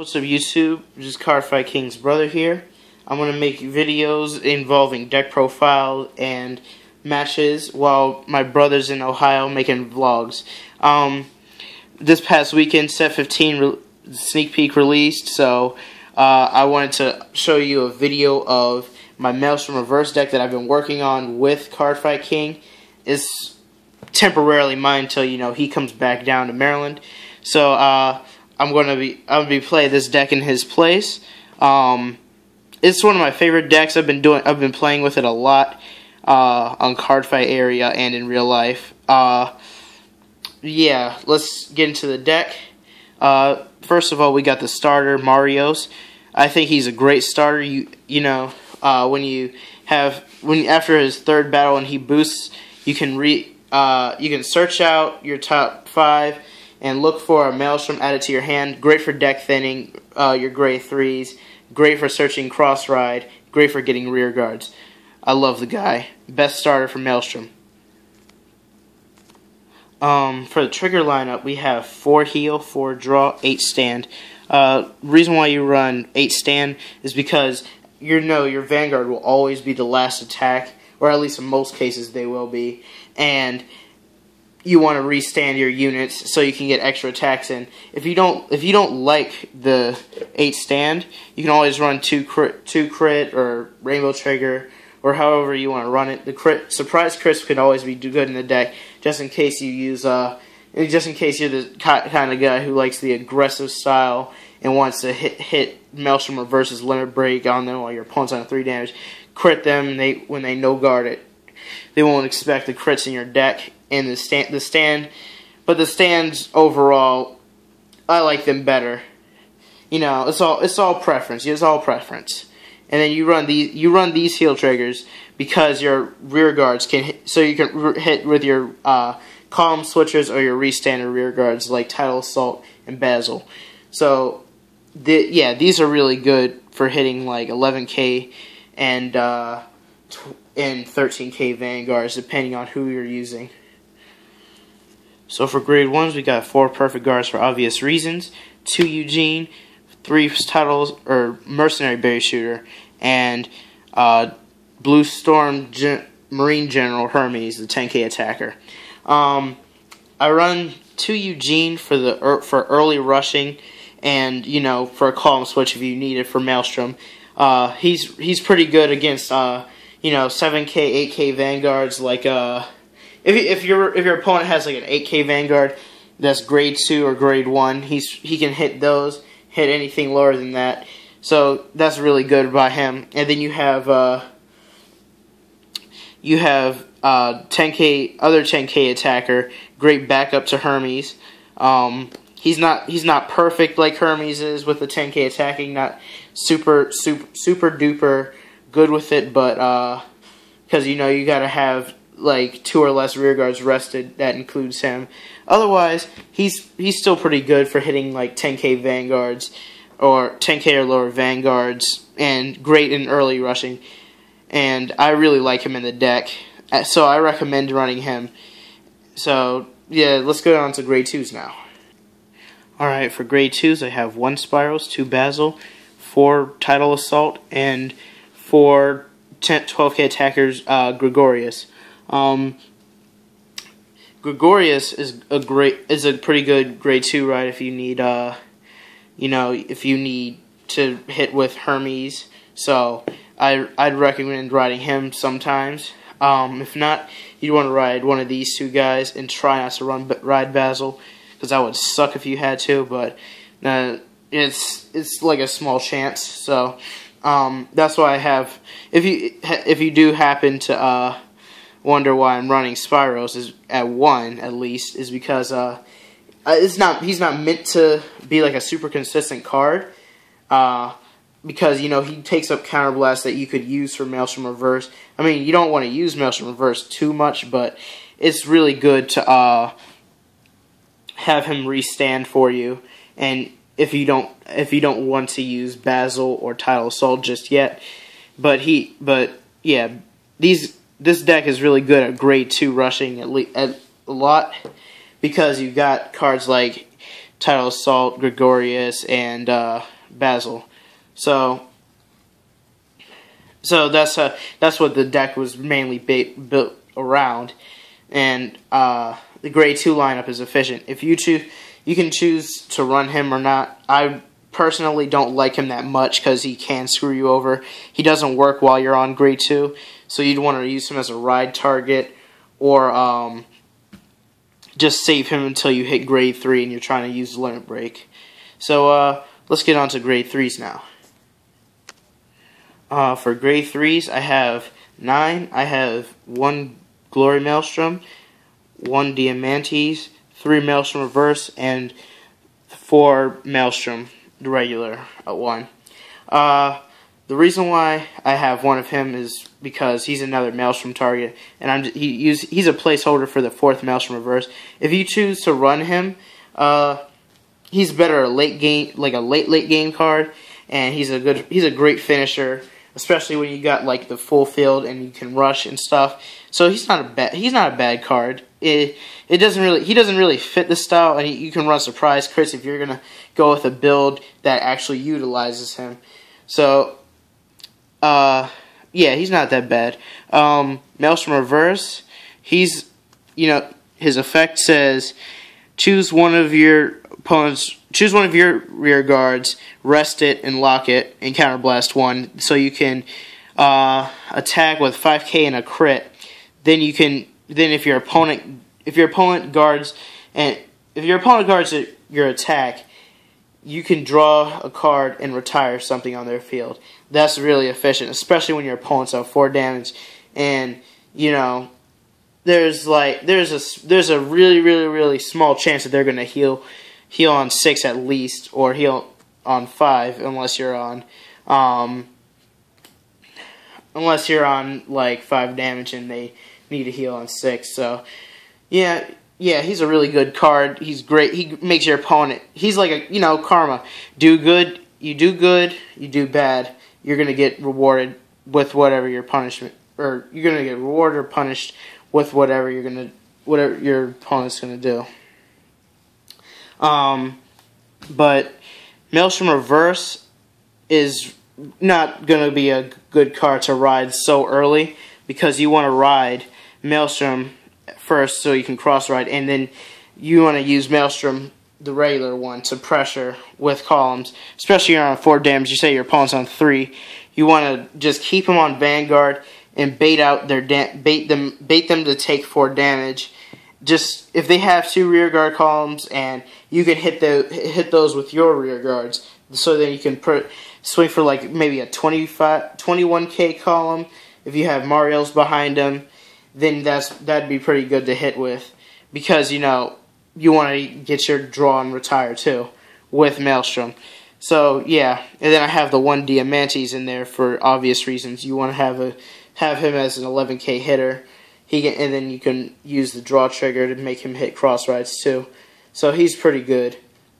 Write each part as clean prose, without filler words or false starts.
What's up YouTube, this is Cardfight King's brother here. I'm going to make videos involving deck profile and matches while my brother's in Ohio making vlogs. This past weekend, Set 15 sneak peek released, so I wanted to show you a video of my Maelstrom reverse deck that I've been working on with Cardfight King. It's temporarily mine until he comes back down to Maryland. So I'm gonna be playing this deck in his place. It's one of my favorite decks. I've been playing with it a lot on Cardfight area and in real life. Yeah, let's get into the deck. First of all, we got the starter Marios. I think he's a great starter. After his third battle and he boosts, you can search out your top 5 and look for a Maelstrom added to your hand. Great for deck thinning your gray 3s. Great for searching cross ride. Great for getting rear guards. I love the guy. Best starter for Maelstrom. For the trigger lineup, we have 4 heal, 4 draw, 8 stand. Reason why you run 8 stand is because your Vanguard will always be the last attack, or at least in most cases they will be, and you want to restand your units so you can get extra attacks in. If you don't like the 8 stand, you can always run 2 crit or rainbow trigger or however you want to run it. The surprise crits can always be good in the deck, just in case you use just in case you're the kind of guy who likes the aggressive style and wants to hit Maelstrom reverses limit break on them while your opponent's on 3 damage. Crit them when they no guard it. They won't expect the crits in your deck. And the stand, but the stands overall, I like them better. It's all preference. It's all preference. And then you run these heal triggers because your rear guards can you can hit with your column switchers or your restander rear guards like Untitled Assault and Basil. So these are really good for hitting like 11k and 13k Vanguards depending on who you're using. So for grade 1s, we got 4 perfect guards for obvious reasons, 2 Eugene, 3 titles or Mercenary Berry Shooter, and Blue Storm Marine General Hermes, the 10k attacker. I run 2 Eugene for early rushing, and for a column switch if you need it for Maelstrom. He's pretty good against 7k, 8k Vanguards like If your opponent has like an 8k Vanguard that's grade 2 or grade 1, he can hit those, hit anything lower than that. So that's really good by him. And then you have 10k attacker, great backup to Hermes. He's not perfect like Hermes is with the 10k attacking, not super duper good with it, but because you gotta have like 2 or less rear guards rested. That includes him. Otherwise, he's still pretty good for hitting like 10k Vanguards or 10k or lower Vanguards, and great in early rushing. And I really like him in the deck, so I recommend running him. So yeah, let's go on to grade 2s now. Alright, for grade 2s, I have 1 Spirals, 2 Basil, 4 Untitled Assault, and 4 12k attackers Gregorius. Gregorius is a pretty good grade 2 ride if you need if you need to hit with Hermes. So I'd recommend riding him sometimes. If not, you'd want to ride one of these 2 guys and try not to ride Basil, because that would suck if you had to. But it's like a small chance. So that's why I have. If you do happen to wonder why I'm running Spyros is at 1 at least, is because he's not meant to be like a super consistent card, because he takes up counterblast that you could use for Maelstrom reverse. I mean, you don't want to use Maelstrom reverse too much, but it's really good to have him restand for you. And if you don't want to use Basil or Untitled Assault just yet, but yeah, this deck is really good at grade 2 rushing at a lot, because you got cards like Title Assault, Gregorius, and Basil. So that's what the deck was mainly built around, and the grade 2 lineup is efficient. If you choose, you can choose to run him or not. I personally don't like him that much because he can screw you over. He doesn't work while you're on grade 2, so you'd want to use him as a ride target, or just save him until you hit grade 3 and you're trying to use limit break. So let's get on to grade 3s now. For grade 3s, I have 9. I have 1 Glory Maelstrom, 1 Diamantes, 3 Maelstrom Reverse, and 4 Maelstrom, the regular 1. The reason why I have 1 of him is because he's another Maelstrom target, and he's a placeholder for the 4th Maelstrom Reverse. If you choose to run him, he's better a late game, like a late game card, and he's a great finisher, especially when you got like the full field and you can rush and stuff. So he's not a bad card. He doesn't really fit the style, and you can run surprise crits if you're gonna go with a build that actually utilizes him. So yeah, he's not that bad. Maelstrom Reverse, his effect says choose one of your rear guards, rest it and lock it, and counterblast 1, so you can attack with 5k and a crit. Then if your opponent guards your attack, you can draw a card and retire something on their field. That's really efficient, especially when your opponent's on 4 damage, and there's a really small chance that they're gonna heal on 6 at least, or heal on 5, unless you're on like 5 damage and they need to heal on 6. So yeah, he's a really good card. He's great. He makes your opponent, he's like a karma. Do good, you do bad, you're gonna get rewarded with whatever your punishment, or you're gonna get rewarded or punished with whatever your opponent's gonna do. But Maelstrom Reverse is not going to be a good card to ride so early, because you want to ride Maelstrom first so you can cross ride, and then you want to use Maelstrom, the regular one, to pressure with columns, especially you're on 4 damage. You say your opponent's on 3. You want to just keep them on Vanguard and bait them to take 4 damage. Just if they have 2 rear guard columns, and you can hit those with your rear guards, so then you can swing for like maybe a 21k column. If you have Mariel's behind them, then that'd be pretty good to hit with, because you want to get your draw and retire too with Maelstrom. So yeah, and then I have the 1 Diamantes in there for obvious reasons. You want to have him as an 11k hitter. And then you can use the draw trigger to make him hit cross rides too. So he's pretty good.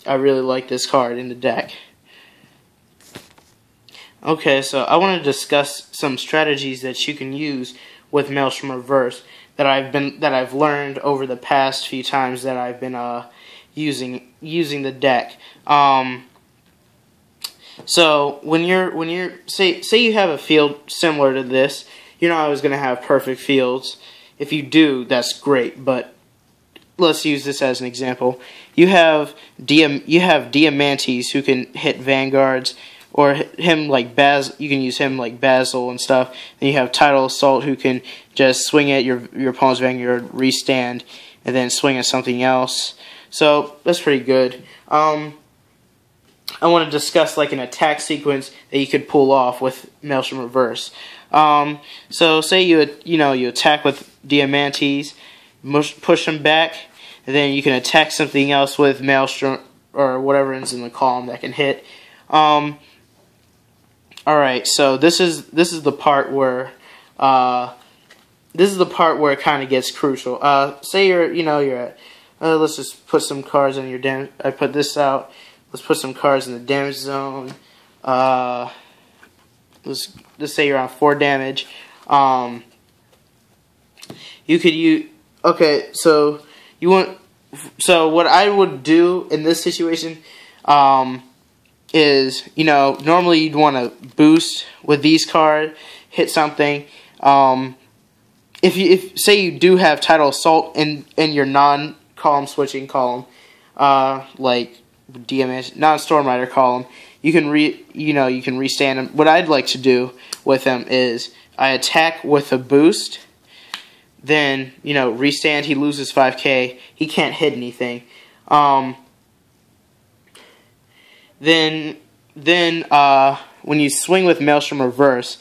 I really like this card in the deck. Okay, so I want to discuss some strategies that you can use with Maelstrom Reverse that I've learned over the past few times that I've been using the deck. So when you're say you have a field similar to this, you're not always going to have perfect fields. If you do, that's great, but let's use this as an example. You have Diamantes who can hit Vanguards, or him like you can use him like Basil and stuff. Then you have Title Assault who can just swing at your opponent's Vanguard, restand, and then swing at something else. So that's pretty good. I want to discuss like an attack sequence that you could pull off with Maelstrom Reverse. So say you attack with Diamantes, push them back, and then you can attack something else with Maelstrom or whatever is in the column that can hit. Alright, so this is the part where it kind of gets crucial. Say you're at let's just put some cards in your damage. I put this out. Let's put some cards in the damage zone. Let's say you're on 4 damage. You could use. Okay, so you want So what I would do in this situation is, you know, normally you'd want to boost with these cards, hit something. If say you do have Tidal Assault in your non-column switching column, like DMS non-Storm Rider column, you can restand him. What I'd like to do with him is I attack with a boost, then restand. He loses 5k. He can't hit anything. Then when you swing with Maelstrom Reverse,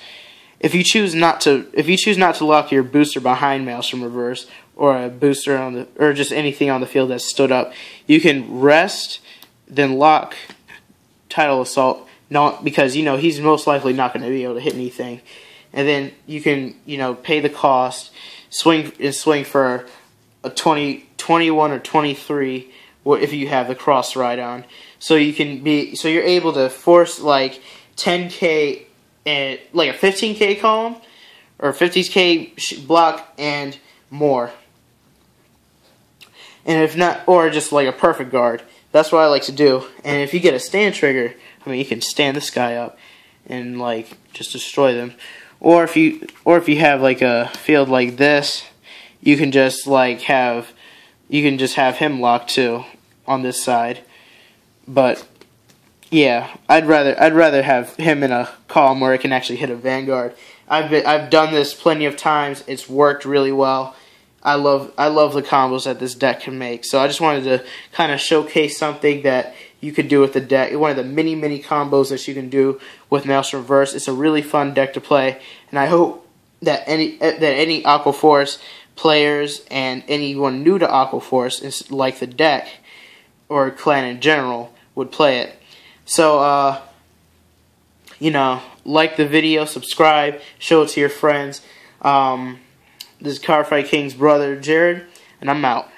if you choose not to lock your booster behind Maelstrom Reverse, or a booster or just anything on the field that's stood up, you can rest, then lock Tidal Assault, because he's most likely not going to be able to hit anything, and then you can pay the cost, swing for a 21 or 23 if you have the cross ride on. So you're able to force like 10k and like a 15k column or 50k block and more. And if not, or just like a perfect guard. That's what I like to do. And if you get a stand trigger, I mean, you can stand this guy up and like just destroy them. Or if you have like a field like this, you can just have him locked too on this side. But yeah, I'd rather have him in a column where it can actually hit a Vanguard. I've done this plenty of times. It's worked really well. I love the combos that this deck can make. So I just wanted to kind of showcase something that you could do with the deck. One of the many combos that you can do with Maelstrom Reverse. It's a really fun deck to play, and I hope that any Aqua Force players and anyone new to Aqua Force, like the deck or clan in general, would play it. So like the video, subscribe, show it to your friends. This is Cardfight King's brother Jared, and I'm out.